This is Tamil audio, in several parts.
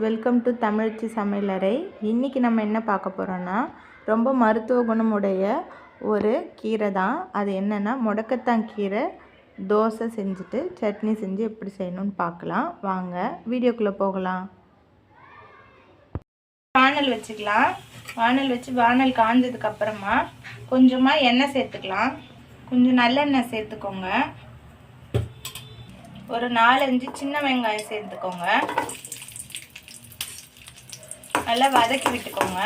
வெல்கம் டு தமிழச்சி சமையலறை. இன்றைக்கி நம்ம என்ன பார்க்க போகிறோன்னா, ரொம்ப மருத்துவ குணமுடைய ஒரு கீரை தான். அது என்னென்னா முடக்கத்தான் கீரை தோசை செஞ்சுட்டு சட்னி செஞ்சு எப்படி செய்யணும்னு பார்க்கலாம். வாங்க வீடியோக்குள்ளே போகலாம். வானல் வச்சுக்கலாம். வானல் வச்சு வானல் காஞ்சதுக்கப்புறமா கொஞ்சமாக எண்ணெய் சேர்த்துக்கலாம். கொஞ்சம் நல்லெண்ணெய் சேர்த்துக்கோங்க. ஒரு 4-5 சின்ன வெங்காயம் சேர்த்துக்கோங்க. நல்லா வதக்கி விட்டுக்கோங்க.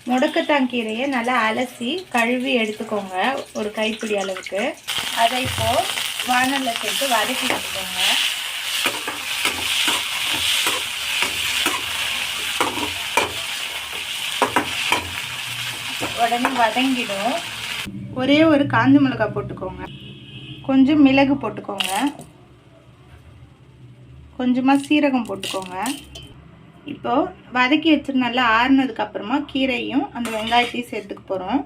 முடக்கத்தான் கீரையை நல்லா அலசி கழுவி எடுத்துக்கோங்க, ஒரு கைப்பிடி அளவுக்கு. அதை இப்போது வானலில் சேர்த்து வதக்கி விட்டுக்கோங்க. உடனே வதங்கிடும். ஒரே ஒரு காஞ்ச மிளகாய் போட்டுக்கோங்க. கொஞ்சம் மிளகு போட்டுக்கோங்க. கொஞ்சமாக சீரகம் போட்டுக்கோங்க. இப்போது வதக்கி வச்சுட்டு நல்லா ஆறுனதுக்கப்புறமா கீரையும் அந்த வெங்காயத்தையும் சேர்த்துக்க போகிறோம்.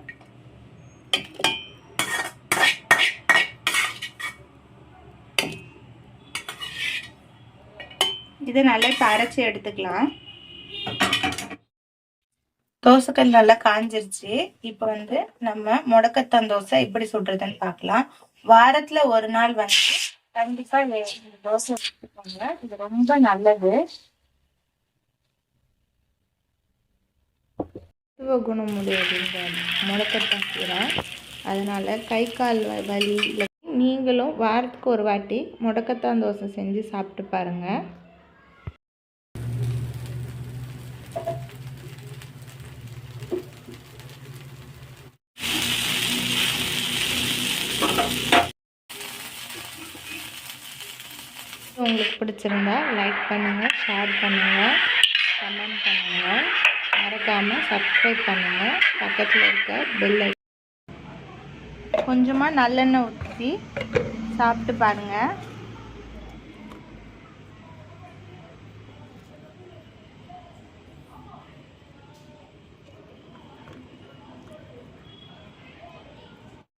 இதை நல்லா இப்போ அரைச்சி எடுத்துக்கலாம். தோசைக்கல் நல்லா காஞ்சிருச்சு. இப்போ நம்ம முடக்கத்தான் தோசை எப்படி சுடுறதுன்னு பார்க்கலாம். வாரத்தில் ஒரு நாள் கண்டிப்பாக தோசை எடுத்துக்கோங்க. இது ரொம்ப நல்லது. மருத்துவ குணமுடையது இந்த முடக்கத்தான் கீரை. அதனால் கை கால் வலி நீங்களும் வாரத்துக்கு ஒரு வாட்டி முடக்கத்தான் தோசை செஞ்சு சாப்பிட்டு பாருங்கள். உங்களுக்கு பிடிச்சிருந்தா லைக் பண்ணுங்கள், ஷேர் பண்ணுங்கள், கமெண்ட் பண்ணுங்கள். மறக்காமல் சப்ஸ்கிரைப் பண்ணுங்கள். பக்கத்தில் இருக்க பெல் ஐக்கான் கொஞ்சமாக நல்லெண்ணெய் ஊற்றி சாப்பிட்டு பாருங்கள்.